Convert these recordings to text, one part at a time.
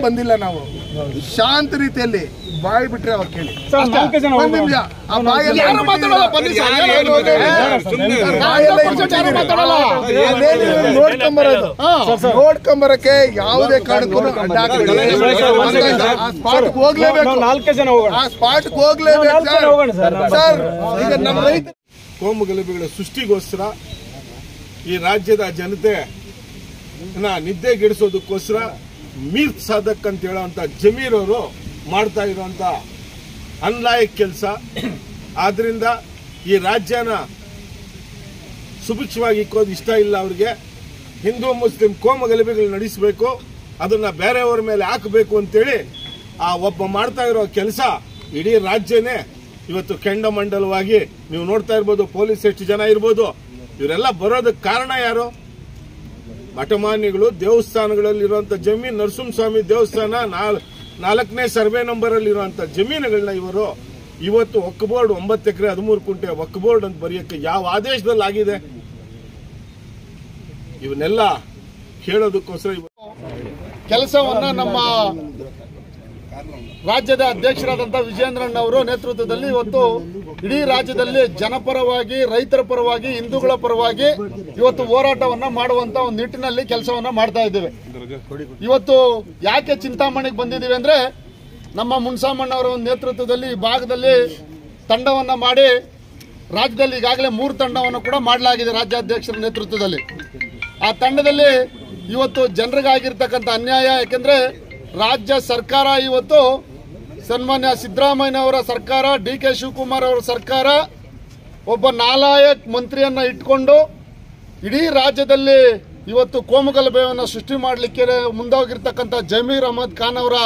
ಬಂದಿಲ್ಲ ನಾವು ಶಾಂತ ರೀತಿಯಲ್ಲಿ ಬಾಯಿ ಬಿಟ್ರೆ ಅವಾಗ ಕೇಳಿ ನೋಡ್ಕೊಂಬರಕ್ಕೆ ಯಾವುದೇ ಕಾರಣಕ್ಕೂ ಹೋಗ್ಲೇಬೇಕು ಸರ್. ಈಗ ನಮ್ಮ ರೈತ ಕೋಮು ಗಲಭೆಗಳ ಸೃಷ್ಟಿಗೋಸ್ಕರ ಈ ರಾಜ್ಯದ ಜನತೆ ನಿದ್ದೆಗೆಡಿಸೋದಕ್ಕೋಸ್ಕರ ಮೀರ್ ಸಾಧಕ್ ಅಂತ ಹೇಳೋಂತ ಜಮೀರ್ ಅವರು ಮಾಡ್ತಾ ಇರುವಂತ ಅನ್ಲಾಯಕ್ ಕೆಲಸ. ಆದ್ರಿಂದ ಈ ರಾಜ್ಯನ ಸುಭಿಕ್ಷವಾಗಿ ಇಕ್ಕೋದು ಇಷ್ಟ ಇಲ್ಲ ಅವ್ರಿಗೆ. ಹಿಂದೂ ಮುಸ್ಲಿಂ ಕೋಮು ಗಲಭೆಗಳು ನಡೆಸಬೇಕು, ಅದನ್ನ ಬೇರೆಯವರ ಮೇಲೆ ಹಾಕಬೇಕು ಅಂತೇಳಿ ಆ ಒಬ್ಬ ಮಾಡ್ತಾ ಇರೋ ಕೆಲಸ ಇಡೀ ರಾಜ್ಯನೇ ಇವತ್ತು ಕೆಂಡಮಂಡಲವಾಗಿ ನೀವು ನೋಡ್ತಾ ಇರ್ಬೋದು. ಪೊಲೀಸ್ ಎಷ್ಟು ಜನ ಇರ್ಬೋದು, ಇವರೆಲ್ಲ ಬರೋದಕ್ಕೆ ಕಾರಣ ಯಾರು? ಮಠಮಾನ್ಯಗಳು, ದೇವಸ್ಥಾನಗಳಲ್ಲಿರುವಂತ ಜಮೀನು, ನರಸಿಂಹಸ್ವಾಮಿ ದೇವಸ್ಥಾನ 4ನೇ ಸರ್ವೆ ನಂಬರ್ ಅಲ್ಲಿ ಇರುವಂತ ಜಮೀನುಗಳನ್ನ ಇವರು ಇವತ್ತು ವಕ್ಫ್ ಬೋರ್ಡ್ 9 ಎಕರೆ 13 ಕುಂಟೆ ವಕ್ಫ್ ಬೋರ್ಡ್ ಅಂತ ಬರೆಯಕ್ಕೆ ಯಾವ ಆದೇಶದಲ್ಲಿ ಆಗಿದೆ? ಇವನ್ನೆಲ್ಲ ಕೇಳೋದಕ್ಕೋಸ್ಕರ ಕೆಲಸವನ್ನ ನಮ್ಮ ರಾಜ್ಯದ ಅಧ್ಯಕ್ಷರಾದಂತಹ ವಿಜಯೇಂದ್ರಣ್ಣ ಅವರ ನೇತೃತ್ವದಲ್ಲಿ ಇವತ್ತು ಇಡೀ ರಾಜ್ಯದಲ್ಲಿ ಜನಪರವಾಗಿ, ರೈತರ ಪರವಾಗಿ, ಹಿಂದೂಗಳ ಪರವಾಗಿ ಇವತ್ತು ಹೋರಾಟವನ್ನ ಮಾಡುವಂತ ಒಂದು ನಿಟ್ಟಿನಲ್ಲಿ ಕೆಲಸವನ್ನ ಮಾಡ್ತಾ ಇದ್ದೇವೆ. ಇವತ್ತು ಯಾಕೆ ಚಿಂತಾಮಣಿಗೆ ಬಂದಿದ್ದೀವಿ ಅಂದ್ರೆ, ನಮ್ಮ ಮುನ್ಸಾಮಣ್ಣವರ ಒಂದು ನೇತೃತ್ವದಲ್ಲಿ ಈ ಭಾಗದಲ್ಲಿ ತಂಡವನ್ನ ಮಾಡಿ ರಾಜ್ಯದಲ್ಲಿ ಈಗಾಗಲೇ 3 ತಂಡವನ್ನು ಕೂಡ ಮಾಡಲಾಗಿದೆ ರಾಜ್ಯಾಧ್ಯಕ್ಷರ ನೇತೃತ್ವದಲ್ಲಿ. ಆ ತಂಡದಲ್ಲಿ ಇವತ್ತು ಜನರಿಗಾಗಿರ್ತಕ್ಕಂಥ ಅನ್ಯಾಯ, ಯಾಕೆಂದ್ರೆ ರಾಜ್ಯ ಸರ್ಕಾರ ಇವತ್ತು ಸನ್ಮಾನ್ಯ ಸಿದ್ದರಾಮಯ್ಯ ಅವರ ಸರ್ಕಾರ, DK ಶಿವಕುಮಾರ್ ಅವರ ಸರ್ಕಾರ ಒಬ್ಬ ನಾಲಾಯಕ್ ಮಂತ್ರಿಯನ್ನ ಇಟ್ಕೊಂಡು ಇಡೀ ರಾಜ್ಯದಲ್ಲಿ ಇವತ್ತು ಕೋಮುಗಲಭೆಯನ್ನು ಸೃಷ್ಟಿ ಮಾಡಲಿಕ್ಕೆ ಮುಂದಾಗಿರ್ತಕ್ಕಂಥ ಜಮೀರ್ ಅಹಮದ್ ಖಾನ್ ಅವರ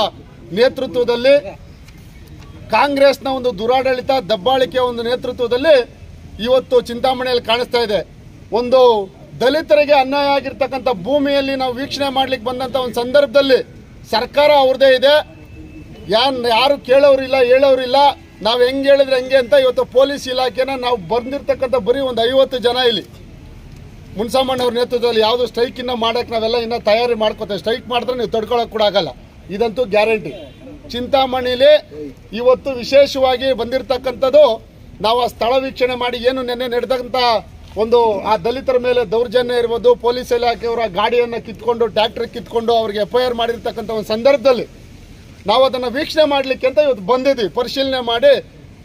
ನೇತೃತ್ವದಲ್ಲಿ, ಕಾಂಗ್ರೆಸ್ನ ಒಂದು ದುರಾಡಳಿತ, ದಬ್ಬಾಳಿಕೆ ಒಂದು ನೇತೃತ್ವದಲ್ಲಿ ಇವತ್ತು ಚಿಂತಾಮಣಿಯಲ್ಲಿ ಕಾಣಿಸ್ತಾ ಇದೆ. ಒಂದು ದಲಿತರಿಗೆ ಅನ್ಯಾಯ ಆಗಿರ್ತಕ್ಕಂಥ ಭೂಮಿಯಲ್ಲಿ ನಾವು ವೀಕ್ಷಣೆ ಮಾಡ್ಲಿಕ್ಕೆ ಬಂದಂತ ಒಂದು ಸಂದರ್ಭದಲ್ಲಿ ಸರ್ಕಾರ ಅವ್ರದೇ ಇದೆ, ಯಾರು ಕೇಳೋರಿಲ್ಲ, ಹೇಳೋರಿಲ್ಲ, ನಾವು ಹೆಂಗೆ ಹೇಳಿದ್ರೆ ಹೆಂಗೆ ಅಂತ ಇವತ್ತು ಪೊಲೀಸ್ ಇಲಾಖೆನ ನಾವು ಬಂದಿರತಕ್ಕಂಥ ಬರೀ ಒಂದು 50 ಜನ ಇಲ್ಲಿ ಮುನ್ಸಾಮಣ್ಣ ಅವ್ರ ನೇತೃತ್ವದಲ್ಲಿ ಯಾವುದು ಸ್ಟ್ರೈಕ್ ಇನ್ನ ಮಾಡಕ್ಕೆ ನಾವೆಲ್ಲ ಇನ್ನ ತಯಾರಿ ಮಾಡ್ಕೋತೇವೆ. ಸ್ಟ್ರೈಕ್ ಮಾಡಿದ್ರೆ ನೀವು ತಡ್ಕೊಳಕ್ ಕೂಡ ಆಗಲ್ಲ, ಇದಂತೂ ಗ್ಯಾರಂಟಿ. ಚಿಂತಾಮಣಿಲಿ ಇವತ್ತು ವಿಶೇಷವಾಗಿ ಬಂದಿರತಕ್ಕಂಥದ್ದು, ನಾವು ಆ ಸ್ಥಳ ವೀಕ್ಷಣೆ ಮಾಡಿ ಏನು ನೆನ್ನೆ ನಡೆದಂತ ಒಂದು ಆ ದಲಿತರ ಮೇಲೆ ದೌರ್ಜನ್ಯ ಇರ್ಬೋದು, ಪೊಲೀಸ್ ಇಲಾಖೆಯವರ ಗಾಡಿಯನ್ನ ಕಿತ್ಕೊಂಡು, ಟ್ರ್ಯಾಕ್ಟರ್ ಕಿತ್ಕೊಂಡು ಅವ್ರಿಗೆ FIR ಮಾಡಿರ್ತಕ್ಕಂಥ ಒಂದು ಸಂದರ್ಭದಲ್ಲಿ ನಾವು ಅದನ್ನ ವೀಕ್ಷಣೆ ಮಾಡ್ಲಿಕ್ಕೆ ಅಂತ ಇವತ್ತು ಬಂದಿದ್ದೀವಿ. ಪರಿಶೀಲನೆ ಮಾಡಿ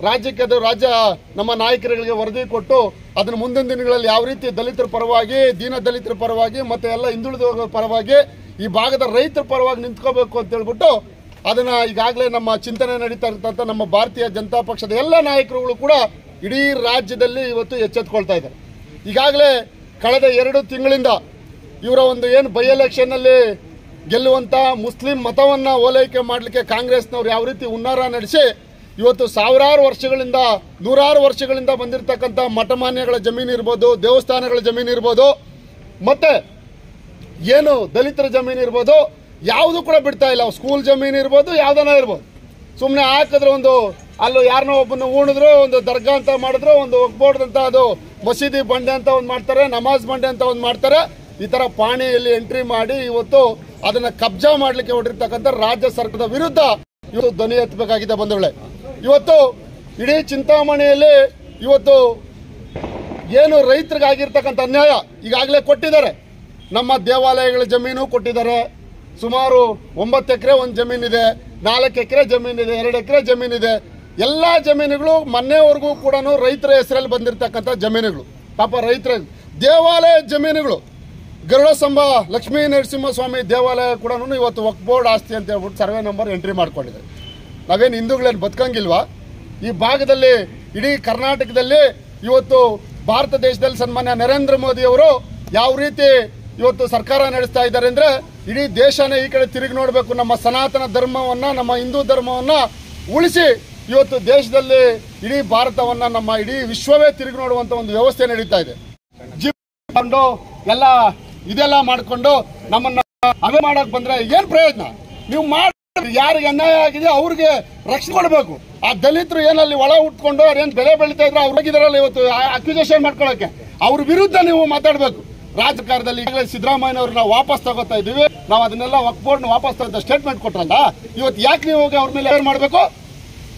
ರಾಜ್ಯಕ್ಕೆ ರಾಜ್ಯ ನಮ್ಮ ನಾಯಕರುಗಳಿಗೆ ವರದಿ ಕೊಟ್ಟು ಅದನ್ನ ಮುಂದಿನ ದಿನಗಳಲ್ಲಿ ಯಾವ ರೀತಿ ದಲಿತರ ಪರವಾಗಿ, ದೀನ ದಲಿತರ ಪರವಾಗಿ ಮತ್ತೆ ಎಲ್ಲ ಹಿಂದುಳಿದ ಪರವಾಗಿ, ಈ ಭಾಗದ ರೈತರ ಪರವಾಗಿ ನಿಂತ್ಕೋಬೇಕು ಅಂತ ಹೇಳ್ಬಿಟ್ಟು ಅದನ್ನ ಈಗಾಗಲೇ ನಮ್ಮ ಚಿಂತನೆ ನಡೀತಾ ಇರ್ತಂತ ನಮ್ಮ ಭಾರತೀಯ ಜನತಾ ಪಕ್ಷದ ಎಲ್ಲ ನಾಯಕರುಗಳು ಕೂಡ ಇಡೀ ರಾಜ್ಯದಲ್ಲಿ ಇವತ್ತು ಎಚ್ಚೆತ್ಕೊಳ್ತಾ ಇದ್ದಾರೆ. ಈಗಾಗಲೇ ಕಳೆದ 2 ತಿಂಗಳಿಂದ ಇವರ ಒಂದು ಏನು ಬೈ ಎಲೆಕ್ಷನ್ ಅಲ್ಲಿ ಗೆಲ್ಲುವಂತ ಮುಸ್ಲಿಂ ಮತವನ್ನ ಓಲೈಕೆ ಮಾಡಲಿಕ್ಕೆ ಕಾಂಗ್ರೆಸ್ನವ್ರು ಯಾವ ರೀತಿ ಹುನ್ನಾರ ನಡೆಸಿ ಇವತ್ತು ಸಾವಿರಾರು ವರ್ಷಗಳಿಂದ, 100 ವರ್ಷಗಳಿಂದ ಬಂದಿರತಕ್ಕಂಥ ಮಠಮಾನ್ಯಗಳ ಜಮೀನು ಇರ್ಬೋದು, ದೇವಸ್ಥಾನಗಳ ಜಮೀನು ಇರ್ಬೋದು, ಮತ್ತೆ ಏನು ದಲಿತರ ಜಮೀನು ಇರ್ಬೋದು, ಯಾವುದು ಕೂಡ ಬಿಡ್ತಾ ಇಲ್ಲ. ಸ್ಕೂಲ್ ಜಮೀನು ಇರ್ಬೋದು, ಯಾವ್ದನ ಇರ್ಬೋದು, ಸುಮ್ಮನೆ ಹಾಕಿದ್ರೆ ಒಂದು ಅಲ್ಲೂ ಯಾರನ್ನೋ ಒಬ್ಬನ ಉಣಿದ್ರು, ಒಂದು ದರ್ಗಾ ಅಂತ ಮಾಡಿದ್ರು, ಒಂದು ಒಗ್ಬೋರ್ಡ್ ಅಂತ ಅದು ಮಸೀದಿ ಬಂಡೆ ಅಂತ ಒಂದು ಮಾಡ್ತಾರೆ, ನಮಾಜ್ ಬಂಡೆ ಅಂತ ಒಂದು ಮಾಡ್ತಾರೆ. ಈ ತರ ಪಾಣಿಯಲ್ಲಿ ಎಂಟ್ರಿ ಮಾಡಿ ಇವತ್ತು ಅದನ್ನ ಕಬ್ಜಾ ಮಾಡ್ಲಿಕ್ಕೆ ಹೊರಟಿರ್ತಕ್ಕಂಥ ರಾಜ್ಯ ಸರ್ಕಾರದ ವಿರುದ್ಧ ಇವತ್ತು ಧ್ವನಿ ಎತ್ತಬೇಕಾಗಿದೆ ಬಂಧುಗಳೇ. ಇವತ್ತು ಇಡೀ ಚಿಂತಾಮಣಿಯಲ್ಲಿ ಇವತ್ತು ಏನು ರೈತರಿಗಾಗಿರ್ತಕ್ಕಂಥ ಅನ್ಯಾಯ ಈಗಾಗಲೇ ಕೊಟ್ಟಿದ್ದಾರೆ. ನಮ್ಮ ದೇವಾಲಯಗಳ ಜಮೀನು ಕೊಟ್ಟಿದ್ದಾರೆ, ಸುಮಾರು 9 ಎಕರೆ ಒಂದು ಜಮೀನಿದೆ, 4 ಎಕರೆ ಜಮೀನಿದೆ, 2 ಎಕರೆ ಜಮೀನಿದೆ. ಎಲ್ಲಾ ಜಮೀನುಗಳು ಮೊನ್ನೆವರೆಗೂ ಕೂಡ ರೈತರ ಹೆಸರಲ್ಲಿ ಬಂದಿರತಕ್ಕಂಥ ಜಮೀನುಗಳು. ಪಾಪ ರೈತರ ದೇವಾಲಯ ಜಮೀನುಗಳು, ಗರುಡ ಸ್ತಂಭ ಲಕ್ಷ್ಮೀ ನರಸಿಂಹಸ್ವಾಮಿ ದೇವಾಲಯ ಕೂಡ ಇವತ್ತು ವಕ್ಫ್ ಬೋರ್ಡ್ ಆಸ್ತಿ ಅಂತ ಹೇಳ್ಬಿಟ್ಟು ಸರ್ವೆ ನಂಬರ್ ಎಂಟ್ರಿ ಮಾಡ್ಕೊಂಡಿದ್ದಾರೆ. ನಾವೇನು ಹಿಂದೂಗಳೇನು ಬದುಕಂಗಿಲ್ವಾ? ಈ ಭಾಗದಲ್ಲಿ ಇಡೀ ಕರ್ನಾಟಕದಲ್ಲಿ ಇವತ್ತು ಭಾರತ ದೇಶದಲ್ಲಿ ಸನ್ಮಾನ್ಯ ನರೇಂದ್ರ ಮೋದಿ ಅವರು ಯಾವ ರೀತಿ ಇವತ್ತು ಸರ್ಕಾರ ನಡೆಸ್ತಾ ಇದ್ದಾರೆ ಅಂದ್ರೆ, ಇಡೀ ದೇಶನೇ ಈ ಕಡೆ ತಿರುಗಿ ನೋಡಬೇಕು. ನಮ್ಮ ಸನಾತನ ಧರ್ಮವನ್ನ, ನಮ್ಮ ಹಿಂದೂ ಧರ್ಮವನ್ನ ಉಳಿಸಿ ಇವತ್ತು ದೇಶದಲ್ಲಿ ಇಡೀ ಭಾರತವನ್ನ, ನಮ್ಮ ಇಡೀ ವಿಶ್ವವೇ ತಿರುಗಿ ನೋಡುವಂತ ಒಂದು ವ್ಯವಸ್ಥೆ ನಡೀತಾ ಇದೆ. ಜಿಕೊಂಡು ಎಲ್ಲ ಇದೆಲ್ಲ ಮಾಡ್ಕೊಂಡು ನಮ್ಮನ್ನ ಅವೇ ಮಾಡಕ್ ಬಂದ್ರೆ ಏನ್ ಪ್ರಯೋಜನ? ನೀವು ಮಾಡಿ ಯಾರಿಗೆ ಅನ್ಯಾಯ ಆಗಿದೆ ಅವ್ರಿಗೆ ರಕ್ಷಣೆ ಕೊಡಬೇಕು. ಆ ದಲಿತರು ಏನಲ್ಲಿ ಒಳ ಉಟ್ಕೊಂಡು ಅವ್ರೇನ್ ಬೆಲೆ ಬೆಳೀತಾ ಇದ್ರೆ ಅವ್ರು ಹೋಗಿದಾರಲ್ಲ ಇವತ್ತು ಅಕ್ಯುಸೇಷನ್ ಮಾಡ್ಕೊಳಕ್ಕೆ, ಅವ್ರ ವಿರುದ್ಧ ನೀವು ಮಾತಾಡ್ಬೇಕು. ರಾಜಕಾರಣದಲ್ಲಿ ಈಗಾಗಲೇ ಸಿದ್ದರಾಮಯ್ಯನವ್ರನ್ನ ವಾಪಸ್ ತಗೋತಾ ಇದೀವಿ, ನಾವು ಅದನ್ನೆಲ್ಲ ವಕ್ಫ್ ಬೋರ್ಡ್ ವಾಪಸ್ ತಗೊಂಡ ಸ್ಟೇಟ್ಮೆಂಟ್ ಕೊಟ್ರಲ್ಲ, ಇವತ್ತು ಯಾಕೆ ನೀವು ಹೋಗಿ ಅವ್ರ ಮೇಲೆ ಏನ್ ಮಾಡಬೇಕು?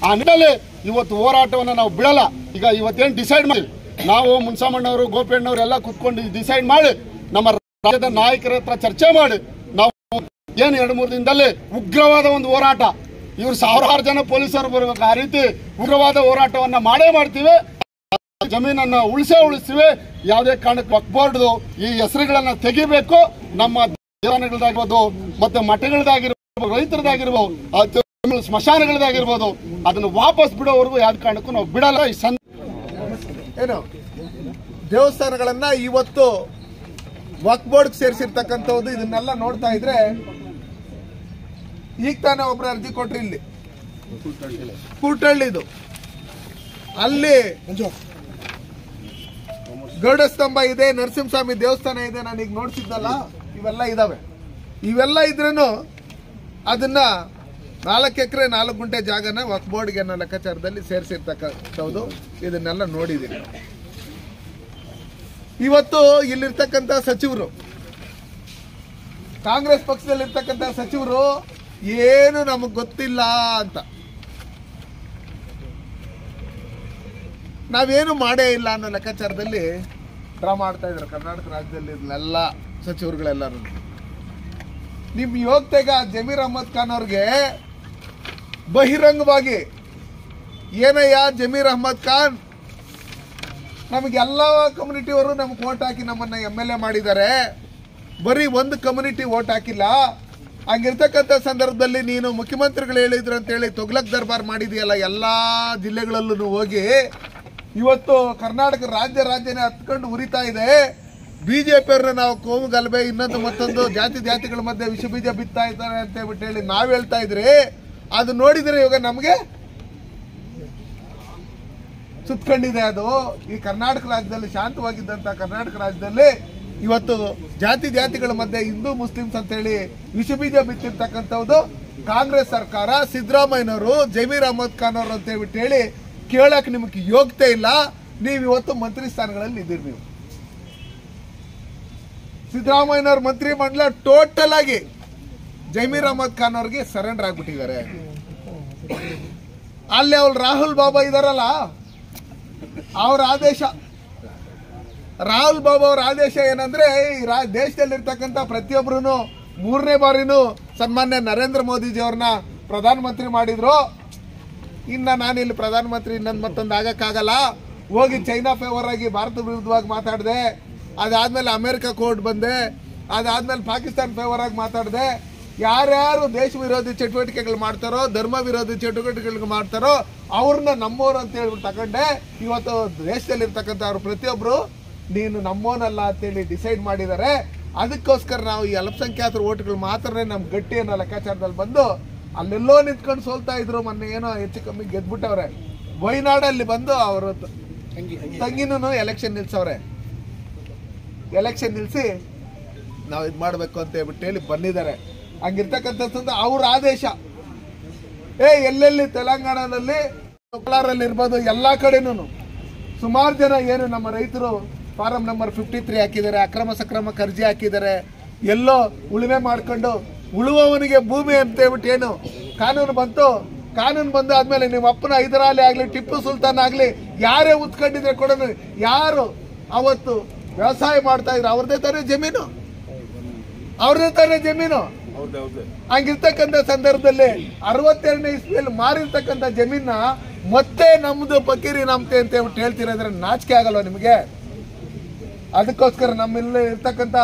ಆ ನಿಟ್ಟಿನಲ್ಲಿ ಇವತ್ತು ಹೋರಾಟವನ್ನು ನಾವು ಬಿಡಲ್ಲ. ಈಗ ಇವತ್ತೇನು ಡಿಸೈಡ್ ಮಾಡಿ ನಾವು ಮುನ್ಸಾಮಣ್ಣವರು ಗೋಪಿಯಣ್ಣವರು ಎಲ್ಲ ಕುತ್ಕೊಂಡು ಡಿಸೈಡ್ ಮಾಡಿ ನಮ್ಮ ರಾಜ್ಯದ ನಾಯಕರ ಹತ್ರ ಚರ್ಚೆ ಮಾಡಿ ನಾವು ಏನು 2-3 ದಿನದಲ್ಲಿ ಉಗ್ರವಾದ ಒಂದು ಹೋರಾಟ, ಇವ್ರು ಸಾವಿರಾರು ಜನ ಪೊಲೀಸರು ಬರಬೇಕು, ಆ ರೀತಿ ಉಗ್ರವಾದ ಹೋರಾಟವನ್ನ ಮಾಡೇ ಮಾಡ್ತೀವಿ. ಜಮೀನನ್ನ ಉಳಿಸ್ತೀವಿ. ಯಾವುದೇ ಕಾರಣಕ್ಕೆ ವಕ್ಫ್ ಬೋರ್ಡ್ ಈ ಹೆಸರುಗಳನ್ನ ತೆಗಿಬೇಕು. ನಮ್ಮ ದೇವಸ್ಥಾನಗಳದಾಗಿರ್ಬೋದು, ಮತ್ತೆ ಮಠಗಳದಾಗಿರ್ಬೋದು, ರೈತರದಾಗಿರ್ಬೋದು, ಸ್ಮಶಾನಗಳದಾಗಿರ್ಬೋದು, ಅದನ್ನು ವಾಪಸ್ ಬಿಡೋವರೆಗೂ ಯಾವ ಕಾರಣಕ್ಕೂ ನಾವು ಬಿಡಲ್ಲ. ಏನು ದೇವಸ್ಥಾನಗಳನ್ನ ಇವತ್ತು ವಕ್ಫ್ ಬೋರ್ಡ್ ಸೇರಿಸಿರ್ತಕ್ಕಂಥದ್ದು ಇದನ್ನೆಲ್ಲ ನೋಡ್ತಾ ಇದ್ರೆ, ಈಗ ತಾನೇ ಒಬ್ರು ಅರ್ಜಿ ಕೊಟ್ರಿ ಇಲ್ಲಿ ಕೂಟಳ್ಳಿದು, ಅಲ್ಲಿ ಗರುಡ ಸ್ತಂಭ ಇದೆ, ನರಸಿಂಹಸ್ವಾಮಿ ದೇವಸ್ಥಾನ ಇದೆ, ನಾನು ಈಗ ನೋಡ್ತಿದ್ದಲ್ಲ, ಇವೆಲ್ಲ ಇದಾವೆ. ಇವೆಲ್ಲ ಇದ್ರೂ ಅದನ್ನ 4 ಎಕರೆ 4 ಗುಂಟೆ ಜಾಗನ ವಕ್ಫ್ ಬೋರ್ಡ್ಗೆ ಅನ್ನೋ ಲೆಕ್ಕಾಚಾರದಲ್ಲಿ ಸೇರಿಸಿರ್ತಕ್ಕಂಥದ್ದು ಇದನ್ನೆಲ್ಲ ನೋಡಿದ್ದೀನಿ. ಇವತ್ತು ಇಲ್ಲಿರ್ತಕ್ಕಂಥ ಸಚಿವರು, ಕಾಂಗ್ರೆಸ್ ಪಕ್ಷದಲ್ಲಿರ್ತಕ್ಕಂಥ ಸಚಿವರು ಏನು ನಮಗ್ ಗೊತ್ತಿಲ್ಲ ಅಂತ, ನಾವೇನು ಮಾಡೇ ಇಲ್ಲ ಅನ್ನೋ ಲೆಕ್ಕಾಚಾರದಲ್ಲಿ ಡ್ರಾಮಾ ಆಡ್ತಾ ಇದ್ದಾರೆ ಕರ್ನಾಟಕ ರಾಜ್ಯದಲ್ಲಿ ಎಲ್ಲ ಸಚಿವರುಗಳೆಲ್ಲರೂ. ನಿಮ್ ಯೋಗ್ಯತೆಗ ಜಮೀರ್ ಅಹಮದ್ ಖಾನ್ ಅವ್ರಿಗೆ ಬಹಿರಂಗವಾಗಿ ಏನಯ್ಯ ಜಮೀರ್ ಅಹಮದ್ ಖಾನ್, ನಮಗೆಲ್ಲ ಕಮ್ಯುನಿಟಿಯವರು ನಮ್ಗೆ ವೋಟ್ ಹಾಕಿ ನಮ್ಮನ್ನ MLA ಮಾಡಿದ್ದಾರೆ, ಬರೀ ಒಂದು ಕಮ್ಯುನಿಟಿ ವೋಟ್ ಹಾಕಿಲ್ಲ. ಹಂಗಿರ್ತಕ್ಕಂಥ ಸಂದರ್ಭದಲ್ಲಿ ನೀನು ಮುಖ್ಯಮಂತ್ರಿಗಳು ಹೇಳಿದ್ರು ಅಂತ ಹೇಳಿ ತೊಗ್ಲಕ್ ದರ್ಬಾರ್ ಮಾಡಿದೆಯಲ್ಲ ಎಲ್ಲಾ ಜಿಲ್ಲೆಗಳಲ್ಲೂ ಹೋಗಿ, ಇವತ್ತು ಕರ್ನಾಟಕ ರಾಜ್ಯನೇ ಹತ್ಕೊಂಡು ಉರಿತಾ ಇದೆ. ಬಿಜೆಪಿ ಅವ್ರನ್ನ ನಾವು ಕೋಮು ಗಲಭೆ ಇನ್ನೊಂದು ಮತ್ತೊಂದು ಜಾತಿಗಳ ಮಧ್ಯೆ ವಿಷ ಬೀಜ ಬಿತ್ತಾ ಇದ್ದಾರೆ ಅಂತ ಹೇಳಿ ನಾವ್ ಹೇಳ್ತಾ ಇದ್ರಿ. ಅದು ನೋಡಿದ್ರೆ ಇವಾಗ ನಮ್ಗೆ ಸುತ್ಕೊಂಡಿದೆ. ಅದು ಈ ಕರ್ನಾಟಕ ರಾಜ್ಯದಲ್ಲಿ ಶಾಂತವಾಗಿದ್ದಂತ ಕರ್ನಾಟಕ ರಾಜ್ಯದಲ್ಲಿ ಇವತ್ತು ಜಾತಿಗಳ ಮಧ್ಯೆ ಹಿಂದೂ ಮುಸ್ಲಿಮ್ಸ್ ಅಂತ ಹೇಳಿ ವಿಷ ಬೀಜ ಬಿತ್ತಿರ್ತಕ್ಕಂಥದ್ದು ಕಾಂಗ್ರೆಸ್ ಸರ್ಕಾರ, ಸಿದ್ದರಾಮಯ್ಯನವರು, ಜಮೀರ್ ಅಹಮದ್ ಖಾನ್ ಅವರು ಅಂತ ಹೇಳ್ಬಿಟ್ಟು ಹೇಳಿ ಕೇಳಕ್ ನಿಮ್ಗೆ ಯೋಗ್ಯತೆ ಇಲ್ಲ. ನೀವು ಇವತ್ತು ಮಂತ್ರಿ ಸ್ಥಾನಗಳಲ್ಲಿ ಇದ್ದೀರಿ. ನೀವು ಸಿದ್ದರಾಮಯ್ಯನವ್ರ ಮಂತ್ರಿ ಮಂಡಲ ಟೋಟಲ್ ಆಗಿ ಜಮೀರ್ ಅಹಮದ್ ಖಾನ್ ಅವ್ರಿಗೆ ಸರೆಂಡರ್ ಆಗ್ಬಿಟ್ಟಿದ್ದಾರೆ. ಅಲ್ಲಿ ಅವ್ರು ರಾಹುಲ್ ಬಾಬಾ ಇದಾರಲ್ಲ, ಅವ್ರ ಆದೇಶ, ರಾಹುಲ್ ಬಾಬಾ ಅವ್ರ ಆದೇಶ ಏನಂದ್ರೆ ಈ ದೇಶದಲ್ಲಿರ್ತಕ್ಕಂಥ ಪ್ರತಿಯೊಬ್ಬರು 3ನೇ ಬಾರಿನೂ ಸನ್ಮಾನ್ಯ ನರೇಂದ್ರ ಮೋದಿಜಿ ಅವ್ರನ್ನ ಪ್ರಧಾನಮಂತ್ರಿ ಮಾಡಿದ್ರು. ಇನ್ನ ನಾನಿಲ್ಲಿ ಪ್ರಧಾನಮಂತ್ರಿ ಇನ್ನೊಂದು ಮತ್ತೊಂದು ಆಗಕ್ಕಾಗಲ್ಲ, ಹೋಗಿ ಚೈನಾ ಫೇವರ್ ಆಗಿ ಭಾರತ ವಿರುದ್ಧವಾಗಿ ಮಾತಾಡಿದೆ, ಅದಾದ್ಮೇಲೆ ಅಮೆರಿಕ ಕೋರ್ಟ್ ಬಂದೆ, ಅದಾದ್ಮೇಲೆ ಪಾಕಿಸ್ತಾನ ಫೇವರ್ ಆಗಿ ಮಾತಾಡಿದೆ. ಯಾರ್ಯಾರು ದೇಶ ವಿರೋಧಿ ಚಟುವಟಿಕೆಗಳು ಮಾಡ್ತಾರೋ, ಧರ್ಮ ವಿರೋಧಿ ಚಟುವಟಿಕೆಗಳು ಮಾಡ್ತಾರೋ ಅವ್ರನ್ನ ನಮ್ಮೋರು ಅಂತ ಹೇಳ್ಬಿಟ್ಟು ತಗೊಂಡೆ. ಇವತ್ತು ದೇಶದಲ್ಲಿರ್ತಕ್ಕಂಥ ಅವ್ರು ಪ್ರತಿಯೊಬ್ರು ನೀನು ನಮ್ಮೋನಲ್ಲ ಅಂತೇಳಿ ಡಿಸೈಡ್ ಮಾಡಿದ್ದಾರೆ. ಅದಕ್ಕೋಸ್ಕರ ನಾವು ಈ ಅಲ್ಪಸಂಖ್ಯಾತರ ಓಟ್ಗಳು ಮಾತ್ರನೇ ನಮ್ ಗಟ್ಟಿ ಅನ್ನೋ ಲೆಕ್ಕಾಚಾರದಲ್ಲಿ ಬಂದು ಅಲ್ಲೆಲ್ಲೋ ನಿಂತ್ಕೊಂಡು ಸೋಲ್ತಾ ಇದ್ರು. ಮೊನ್ನೆ ಏನೋ ಹೆಚ್ಚು ಕಮ್ಮಿ ಗೆದ್ಬಿಟ್ಟವ್ರೆ. ವೈನಾಡಲ್ಲಿ ಬಂದು ಅವರು ತಂಗಿನೂ ಎಲೆಕ್ಷನ್ ನಿಲ್ಸವ್ರೆ. ಎಲೆಕ್ಷನ್ ನಿಲ್ಸಿ ನಾವು ಇದು ಮಾಡ್ಬೇಕು ಅಂತ ಹೇಳ್ಬಿಟ್ಟು ಹೇಳಿ ಬಂದಿದ್ದಾರೆ. ಹಂಗಿರ್ತಕ್ಕಂಥ ಅವ್ರ ಆದೇಶ ಎಲ್ಲೆಲ್ಲಿ ತೆಲಂಗಾಣದಲ್ಲಿ ಕೋಲಾರಲ್ಲಿ ಇರ್ಬೋದು, ಎಲ್ಲಾ ಕಡೆನೂ ಸುಮಾರು ಜನ ಏನು ನಮ್ಮ ರೈತರು ಫಾರಂ ನಂಬರ್ 53 ಹಾಕಿದ್ದಾರೆ, ಅಕ್ರಮ ಸಕ್ರಮ ಅರ್ಜಿ ಹಾಕಿದ್ದಾರೆ. ಎಲ್ಲೋ ಉಳುಮೆ ಮಾಡ್ಕೊಂಡು ಉಳುವವನಿಗೆ ಭೂಮಿ ಅಂತ ಹೇಳ್ಬಿಟ್ಟು ಏನು ಕಾನೂನು ಬಂದು ಆದ್ಮೇಲೆ ನಿಮ್ಮ ಅಪ್ಪನ ಹೈದರಾಲಿ ಆಗ್ಲಿ, ಟಿಪ್ಪು ಸುಲ್ತಾನ್ ಆಗ್ಲಿ, ಯಾರೇ ಉತ್ಕೊಂಡಿದ್ರೆ ಕೊಡೋದು, ಯಾರು ಅವತ್ತು ವ್ಯವಸಾಯ ಮಾಡ್ತಾ ಇದ್ರು ಅವ್ರದೇ ತಾನೇ ಜಮೀನು. ಹಂಗಿರ್ತಕ್ಕಂಥ ಸಂದರ್ಭದಲ್ಲಿ 62ನೇ ಇಸ್ವಿಯಲ್ಲಿ ಮಾರಿರ್ತಕ್ಕಂಥ ಜಮೀನ ಮತ್ತೆ ನಮ್ದು ಪಕೀರಿ ನಮ್ತೆ ಅಂತ ಹೇಳ್ಬಿಟ್ಟು ಹೇಳ್ತಿರೋದ್ರೆ ನಾಚಿಕೆ ಆಗಲ್ವ ನಿಮಗೆ? ಅದಕ್ಕೋಸ್ಕರ ನಮ್ಮಲ್ಲಿ ಇರ್ತಕ್ಕಂಥ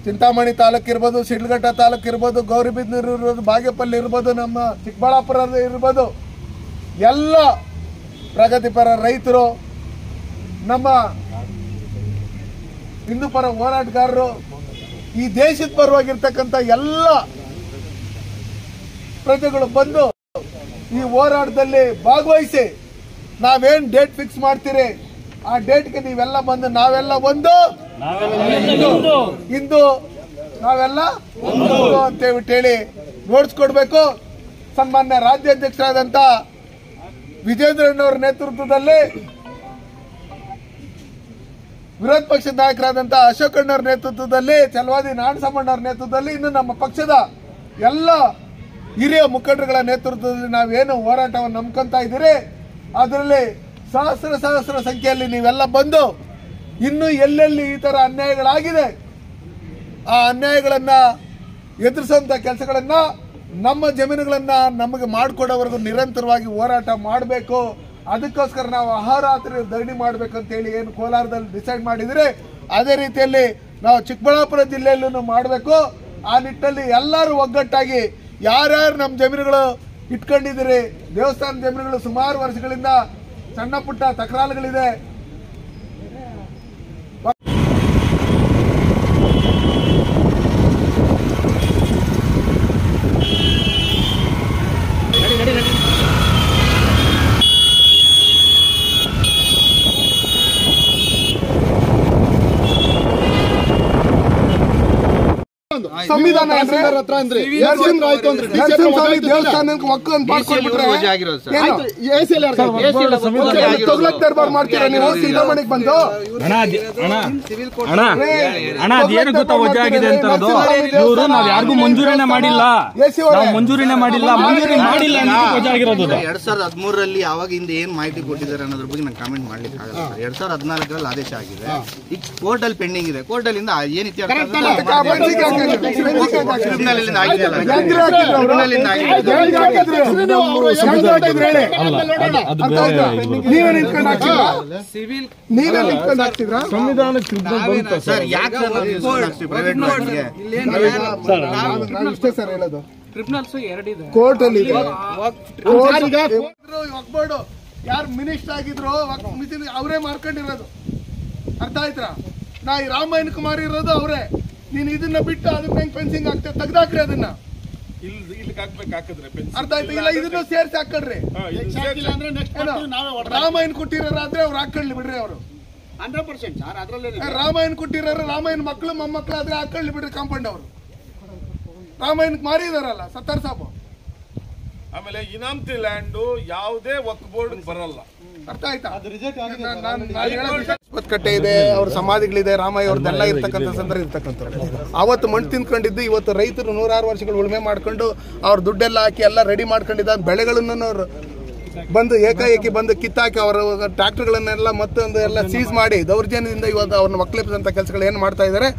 ಚಿಂತಾಮಣಿ ತಾಲೂಕು ಇರ್ಬೋದು, ಶಿಡ್ಲಘಟ್ಟ ತಾಲೂಕು ಇರ್ಬೋದು, ಗೌರಿಬಿದನೂರು ಇರ್ಬೋದು, ಬಾಗೇಪಲ್ಲಿ ಇರ್ಬೋದು, ನಮ್ಮ ಚಿಕ್ಕಬಳ್ಳಾಪುರ ಇರ್ಬೋದು, ಎಲ್ಲ ಪ್ರಗತಿಪರ ರೈತರು, ನಮ್ಮ ಹಿಂದೂ ಪರ ಹೋರಾಟಗಾರರು, ಈ ದೇಶದ ಪರವಾಗಿರ್ತಕ್ಕಂಥ ಎಲ್ಲ ಪ್ರಜೆಗಳು ಬಂದು ಈ ಹೋರಾಟದಲ್ಲಿ ಭಾಗವಹಿಸಿ ನಾವೇನ್ ಡೇಟ್ ಫಿಕ್ಸ್ ಮಾಡ್ತೀರಿ ಆ ಡೇಟ್ಗೆ ನೀವೆಲ್ಲ ಬಂದು ನಾವೆಲ್ಲ ಒಂದು ಇಂದು ನಾವೆಲ್ಲ ಅಂತ ಹೇಳಿ ನೋಡ್ಸ್ಕೊಡ್ಬೇಕು. ಸನ್ಮಾನ್ಯ ರಾಜ್ಯಾಧ್ಯಕ್ಷರಾದಂತ ವಿಜೇಂದ್ರಣ್ಣವರ ನೇತೃತ್ವದಲ್ಲಿ ವಿರೋಧ ಪಕ್ಷದ ನಾಯಕರಾದಂತ ಅಶೋಕ್ ಅಣ್ಣವ್ರ ನೇತೃತ್ವದಲ್ಲಿ, ಛಲವಾದಿ ನಾರಾಯಣಸ್ವಾಮಣ್ಣವ್ರ ನೇತೃತ್ವದಲ್ಲಿ, ಇನ್ನು ನಮ್ಮ ಪಕ್ಷದ ಎಲ್ಲ ಹಿರಿಯ ಮುಖಂಡರುಗಳ ನೇತೃತ್ವದಲ್ಲಿ ನಾವೇನು ಹೋರಾಟವನ್ನು ನಂಬ್ಕೊಂತ ಇದ್ದೀರಿ, ಅದರಲ್ಲಿ ಸಹಸ್ರ ಸಂಖ್ಯೆಯಲ್ಲಿ ನೀವೆಲ್ಲ ಬಂದು ಇನ್ನು ಎಲ್ಲೆಲ್ಲಿ ಈ ತರ ಅನ್ಯಾಯಗಳಾಗಿದೆ ಆ ಅನ್ಯಾಯಗಳನ್ನ ಎದುರಿಸುವಂತ ಕೆಲಸಗಳನ್ನ, ನಮ್ಮ ಜಮೀನುಗಳನ್ನ ನಮಗೆ ಮಾಡಿಕೊಡೋವರೆಗೂ ನಿರಂತರವಾಗಿ ಹೋರಾಟ ಮಾಡಬೇಕು. ಅದಕ್ಕೋಸ್ಕರ ನಾವು ಅಹೋರಾತ್ರಿ ಧರಣಿ ಮಾಡ್ಬೇಕಂತೇಳಿ ಏನು ಕೋಲಾರದಲ್ಲಿ ಡಿಸೈಡ್ ಮಾಡಿದ್ರೆ, ಅದೇ ರೀತಿಯಲ್ಲಿ ನಾವು ಚಿಕ್ಕಬಳ್ಳಾಪುರ ಜಿಲ್ಲೆಯಲ್ಲೂ ಮಾಡಬೇಕು. ಆ ನಿಟ್ಟಿನಲ್ಲಿ ಎಲ್ಲರೂ ಒಗ್ಗಟ್ಟಾಗಿ ಯಾರ್ಯಾರು ನಮ್ಮ ಜಮೀನುಗಳು ಇಟ್ಕೊಂಡಿದ್ದೀರಿ, ದೇವಸ್ಥಾನ ಜಮೀನುಗಳು ಸುಮಾರು ವರ್ಷಗಳಿಂದ ಸಣ್ಣ ಪುಟ್ಟ ತಕರಾರುಗಳಿದೆ, ಸಂವಿಧಾನ ದೇವಸ್ಥಾನಕ್ಕೆ ಒಕ್ಕು ಅಂತ ಮಾಡ್ಕೊಂಡ್ಬಿಟ್ರೆ ದರ್ಬಾರ್ ಮಾಡ್ತೀರಾ ನೀವು ಸಿದ್ದರಾಮಯ್ಯಗೆ ಬಂದು? ಅಣ್ಣ ಅದೇನು ಗೊತ್ತಾ ವಜಾ ಆಗಿದೆ ಅಂತ, ಇವರು ನಾವ್ ಯಾರಿಗೂ ಮಂಜೂರಿನೇ ಮಾಡಿಲ್ಲ, ಮಂಜೂರಿನೇ ಮಾಡಿಲ್ಲ ವಜಾ ಆಗಿರೋದು. 2013ರಲ್ಲಿ ಯಾವಾಗ ಹಿಂದೆ ಏನ್ ಮಾಹಿತಿ ಕೊಟ್ಟಿದ್ದಾರೆ ಅನ್ನೋದ್ರ ಬಗ್ಗೆ ನಾನು ಕಾಮೆಂಟ್ ಮಾಡ್ಲಿಕ್ಕೆ ಆಗಲ್ಲ. 2014ರಲ್ಲಿ ಆದೇಶ ಆಗಿದೆ, ಈಗ ಕೋರ್ಟ್ ಅಲ್ಲಿ ಪೆಂಡಿಂಗ್ ಇದೆ. ಕೋರ್ಟ್ ಅಲ್ಲಿಂದ ಏನ್ ಇತಿಹಾಸ ಸರ್, ಯಾಕೆ ಇಷ್ಟೇ ಸರ್ ಹೇಳೋದು. ಕೋರ್ಟ್ ಅಲ್ಲಿ ಯಾರು ಮಿನಿಸ್ಟರ್ ಆಗಿದ್ರು ಅವರೇ ಮಾರ್ಕೊಂಡಿರೋದು, ಅರ್ಥ ಆಯ್ತಾ? ನಾ ಈ ರಾಮಾಯಣ ಕುಮಾರ್ ಇರೋದು ಅವರೇ. ನೀನ್ ಇದನ್ನ ಬಿಟ್ಟು ಅದಕ್ಕೆ ಹೆಂಗ್ ಫೆನ್ಸಿಂಗ್ ಆಗ್ತದೆ, ತೆಗ್ದಾಕ್ರಿ ಅದನ್ನ, ಅರ್ಥ ಆಯ್ತಾ? ಇಲ್ಲ ಇದನ್ನು ಸೇರ್ಸಿ ಹಾಕೊಳ್ರಿ. ರಾಮಾಯಣ ಕೊಟ್ಟಿರೋರಾದ್ರೆ ಅವ್ರು ಹಾಕೊಳ್ಳಿ ಬಿಡ್ರಿ, ಅವರು 100% ರಾಮಾಯಣ ಕೊಟ್ಟಿರೋರು, ರಾಮಾಯಣ ಮಕ್ಕಳು ಮೊಮ್ಮಕ್ಕಳು ಆದ್ರೆ ಹಾಕೊಳ್ಳಿ ಬಿಡ್ರಿ ಕಾಂಪೌಂಡ್. ಅವರು ರಾಮಾಯಣಕ್ಕೆ ಮಾರಿದಾರಲ್ಲ ಸತ್ತಾರ್ ಸಾಬು. ಆಮೇಲೆ ಇನಾಮ್ತಿ ಲ್ಯಾಂಡ್ ಯಾವುದೇ ವಕ್ಫ್ ಬೋರ್ಡ್ ಬರಲ್ಲ, ಅರ್ಥ ಆಯ್ತಾ? ಕಟ್ಟೆ ಇದೆ, ಅವ್ರ ಸಮಾಧಿಗಳಿದೆ, ರಾಮಯ್ಯ ಅವ್ರದ್ದೆಲ್ಲ ಇರ್ತಕ್ಕಂಥ ಸಂದರ್ಭ ಇರ್ತಕ್ಕಂಥ. ಅವತ್ತು ಮಣ್ಣು ತಿನ್ಕೊಂಡಿದ್ದು ಇವತ್ತು ರೈತರು 106 ವರ್ಷಗಳು ಉಳುಮೆ ಮಾಡ್ಕೊಂಡು ಅವ್ರ ದುಡ್ಡೆಲ್ಲ ಹಾಕಿ ಎಲ್ಲ ರೆಡಿ ಮಾಡ್ಕೊಂಡಿದ್ದ ಬೆಳೆಗಳನ್ನು ಅವ್ರು ಬಂದು ಏಕಾಏಕಿ ಬಂದು ಕಿತ್ತಾಕಿ ಅವರ ಟ್ರ್ಯಾಕ್ಟರ್ಗಳನ್ನೆಲ್ಲ ಮತ್ತೊಂದು ಎಲ್ಲ ಸೀಸ್ ಮಾಡಿ ದೌರ್ಜನ್ಯದಿಂದ ಇವತ್ತು ಅವ್ರನ್ನ ಮಕ್ಕಳಿಸಿದಂಥ ಕೆಲಸಗಳು ಏನು ಮಾಡ್ತಾ ಇದ್ದಾರೆ.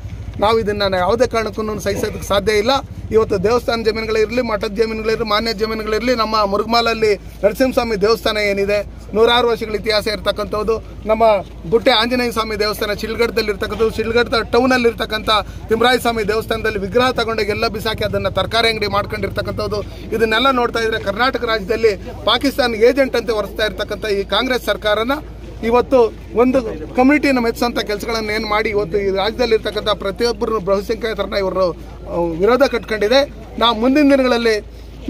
ನಾವು ಇದನ್ನ ಯಾವುದೇ ಕಾರಣಕ್ಕೂ ಸಹಿಸೋದಕ್ಕೆ ಸಾಧ್ಯ ಇಲ್ಲ. ಇವತ್ತು ದೇವಸ್ಥಾನ ಜಮೀನುಗಳಿರಲಿ, ಮಠದ ಜಮೀನುಗಳಿರಲಿ, ಮಾನ್ಯ ಜಮೀನುಗಳಿರಲಿ, ನಮ್ಮ ಮುರುಗಮಾಲಲ್ಲಿ ನರಸಿಂಹಸ್ವಾಮಿ ದೇವಸ್ಥಾನ ಏನಿದೆ 106 ವರ್ಷಗಳ ಇತಿಹಾಸ ಇರ್ತಕ್ಕಂಥದ್ದು, ನಮ್ಮ ಗುಟ್ಟೆ ಆಂಜನೇಯ ಸ್ವಾಮಿ ದೇವಸ್ಥಾನ ಶಿಲ್ಗಢದಲ್ಲಿ ಇರ್ತಕ್ಕಂಥದ್ದು, ಶಿಲ್ಗಢ ಟೌನಲ್ಲಿ ಇರ್ತಕ್ಕಂಥ ತಿಮ್ಮರಾಯ ಸ್ವಾಮಿ ದೇವಸ್ಥಾನದಲ್ಲಿ ವಿಗ್ರಹ ತಗೊಂಡೋಗಿ ಎಲ್ಲ ಬಿಸಾಕಿ ಅದನ್ನು ತರಕಾರಿ ಅಂಗಡಿ ಮಾಡ್ಕೊಂಡಿರ್ತಕ್ಕಂಥದ್ದು. ಇದನ್ನೆಲ್ಲ ನೋಡ್ತಾ ಇದ್ರೆ ಕರ್ನಾಟಕ ರಾಜ್ಯದಲ್ಲಿ ಪಾಕಿಸ್ತಾನ ಏಜೆಂಟ್ ಅಂತ ಹೊರಿಸ್ತಾ ಇರ್ತಕ್ಕಂಥ ಈ ಕಾಂಗ್ರೆಸ್ ಸರ್ಕಾರನ ಇವತ್ತು ಒಂದು ಕಮ್ಯುನಿಟಿನ ಮೆಚ್ಚುವಂಥ ಕೆಲಸಗಳನ್ನು ಏನು ಮಾಡಿ ಇವತ್ತು ಈ ರಾಜ್ಯದಲ್ಲಿ ಇರ್ತಕ್ಕಂಥ ಪ್ರತಿಯೊಬ್ಬರು ಬಹುಸಂಖ್ಯಾತರನ್ನ ಇವರು ವಿರೋಧ ಕಟ್ಕೊಂಡಿದೆ. ನಾವು ಮುಂದಿನ ದಿನಗಳಲ್ಲಿ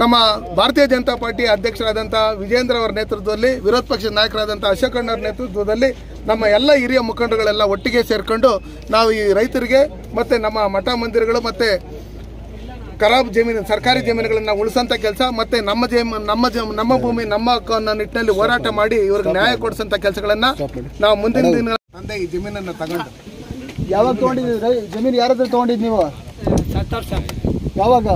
ನಮ್ಮ ಭಾರತೀಯ ಜನತಾ ಪಾರ್ಟಿ ಅಧ್ಯಕ್ಷರಾದಂಥ ವಿಜೇಂದ್ರ ಅವರ ನೇತೃತ್ವದಲ್ಲಿ, ವಿರೋಧ ಪಕ್ಷದ ನಾಯಕರಾದಂಥ ಅಶೋಕ್ ಅಣ್ಣವ್ರ ನೇತೃತ್ವದಲ್ಲಿ ನಮ್ಮ ಎಲ್ಲ ಹಿರಿಯ ಮುಖಂಡರುಗಳೆಲ್ಲ ಒಟ್ಟಿಗೆ ಸೇರಿಕೊಂಡು ನಾವು ಈ ರೈತರಿಗೆ ಮತ್ತು ನಮ್ಮ ಮಠ ಮಂದಿರಗಳು ಮತ್ತು ಖರಾಬ್ ಜಮೀನು, ಸರ್ಕಾರಿ ಜಮೀನುಗಳನ್ನ ಉಳಿಸಂತ ಕೆಲಸ ಮತ್ತೆ ನಮ್ಮ ಭೂಮಿ ನಮ್ಮ ಹಕ್ಕು ಅನ್ನೋ ನಿಟ್ಟಿನಲ್ಲಿ ಹೋರಾಟ ಮಾಡಿ ಇವ್ರಿಗೆ ನ್ಯಾಯ ಕೊಡಿಸಂತ ಕೆಲಸಗಳನ್ನ ನಾವು ಮುಂದಿನ ದಿನ ತಂದೆ ಈ ಜಮೀನನ್ನ ತಗೊಂಡು. ಯಾವಾಗ ತಗೊಂಡಿದ್ರಿ ಜಮೀನು? ಯಾರಾದ್ರೂ ತಗೊಂಡಿದ್ ನೀವು? 7 ವರ್ಷ. ಯಾವಾಗ?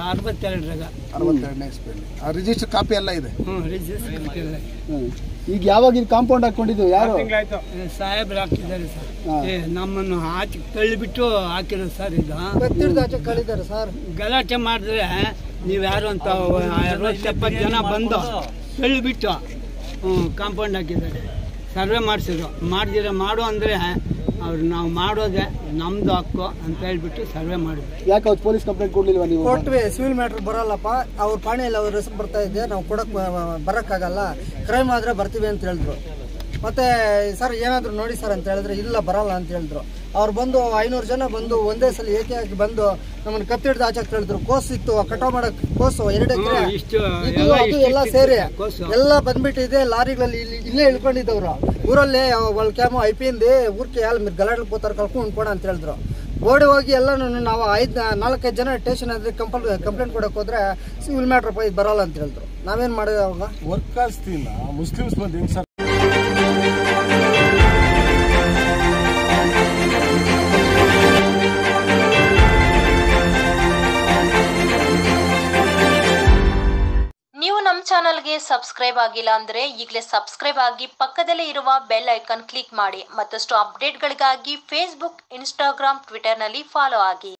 62ನೇ ಇಸ್ವಿಯಲ್ಲಿ. ಆ ರಿಜಿಸ್ಟರ್ ಕಾಪಿ ಎಲ್ಲ ಇದೆ. ಈಗ ಯಾವಾಗ ಇದು ಕಾಂಪೌಂಡ್ ಹಾಕೊಂಡಿದ್ದು ಯಾರು? ಸಾಹೇಬ್ರು ಹಾಕಿದ್ದಾರೆ ಸರ್, ನಮ್ಮನ್ನು ಆಚೆ ತಳ್ಳಿಬಿಟ್ಟು ಹಾಕಿರೋದು ಸರ್. ಇದು ಕಳಿದ್ದಾರೆ ಸರ್. ಗಲಾಟೆ ಮಾಡಿದ್ರೆ ನೀವ್ಯಾರು ಅಂತ 60-70 ಜನ ಬಂದು ತಳ್ಳಿಬಿಟ್ಟು ಕಾಂಪೌಂಡ್ ಹಾಕಿದ್ದಾರೆ. ಸರ್ವೆ ಮಾಡಿಸಿದ್ರು. ಮಾಡ್ದಿರ ಮಾಡು ಅಂದರೆ ಅವ್ರು ನಾವು ಮಾಡೋದೆ ನಮ್ದು ಹಕ್ಕು ಅಂತ ಹೇಳ್ಬಿಟ್ಟು ಸರ್ವೆ ಮಾಡಿದ್ವಿ. ಯಾಕೆ ಅವ್ರು ಪೊಲೀಸ್ ಕಂಪ್ಲೇಂಟ್ ಕೊಡ್ಲಿಲ್ವಾ ನೀವು? ಕೊಟ್ವಿ. ಸಿವಿಲ್ ಮ್ಯಾಟ್ರ್ ಬರಲ್ಲಪ್ಪ, ಅವ್ರ ಪಾಣಿಯಲ್ಲಿ ಅವ್ರ ಹೆಸರು ಬರ್ತಾ ಇದೆ, ನಾವು ಬರೋಕ್ಕಾಗಲ್ಲ, ಕ್ರೈಮ್ ಆದರೆ ಬರ್ತೀವಿ ಅಂತ ಹೇಳಿದ್ರು. ಮತ್ತೆ ಸರ್ ಏನಾದರೂ ನೋಡಿ ಸರ್ ಅಂತ ಹೇಳಿದ್ರೆ ಇಲ್ಲ ಬರಲ್ಲ ಅಂತ ಹೇಳಿದ್ರು. ಅವ್ರು ಬಂದು 500 ಜನ ಬಂದು ಒಂದೇ ಸಲ ಏಕೆಯಾಗಿ ಬಂದು ನಮ್ಮನ್ನು ಕತ್ತಿ ಹಿಡಿದು ಆಚೆ ಹೇಳಿದ್ರು. ಕೋಸ್ ಇತ್ತು, ಕಟಾವ್ ಮಾಡಕ್ ಕೋಸು 2 ಎಕರೆ ಅದು ಎಲ್ಲ ಸೇರಿ ಎಲ್ಲ ಬಂದ್ಬಿಟ್ಟಿದೆ. ಲಾರಿಗಳಲ್ಲಿ ಇಲ್ಲೇ ಇಳ್ಕೊಂಡಿದ್ದವ್ರು. ಊರಲ್ಲಿ ಕೆಮ್ಮು ಐಪಿಂದ ಊರ್ಕೆ ಅಲ್ಲಿ ಗಲಾಟೆ ಕೂತಾರೆ ಕಳ್ಕೊಂಡು ಕೊಡ ಅಂತ ಹೇಳಿದ್ರು. ಓಡಿ ಹೋಗಿ ಎಲ್ಲ ನಾವು 4-5 ಜನ ಸ್ಟೇಷನ್ ಅಲ್ಲಿ ಕಂಪ್ಲೇಂಟ್ ಕೊಡಕ್ ಹೋದ್ರೆ ಸಿವಿಲ್ ಮ್ಯಾಟ್ರ್ ಇದು ಬರಲ್ಲ ಅಂತ ಹೇಳಿದ್ರು. ನಾವೇನ್ ಮಾಡಿದೆ ಅವಾಗ? ವರ್ಕರ್ಸ್ ಮುಸ್ಲಿಮ್ಸ್ ಬಂದು ಸಬ್ಸ್ಕ್ರೈಬ್ ಆಗಿಲ್ಲ ಅಂದ್ರೆ ಈಗಲೇ ಸಬ್ಸ್ಕ್ರೈಬ್ ಆಗಿ ಪಕ್ಕದಲ್ಲೇ ಇರುವ ಬೆಲ್ ಐಕಾನ್ ಕ್ಲಿಕ್ ಮಾಡಿ. ಮತ್ತಷ್ಟು ಅಪ್ಡೇಟ್ಗಳಿಗಾಗಿ ಫೇಸ್ಬುಕ್, ಇನ್ಸ್ಟಾಗ್ರಾಮ್, ಟ್ವಿಟರ್ನಲ್ಲಿ ಫಾಲೋ ಆಗಿ.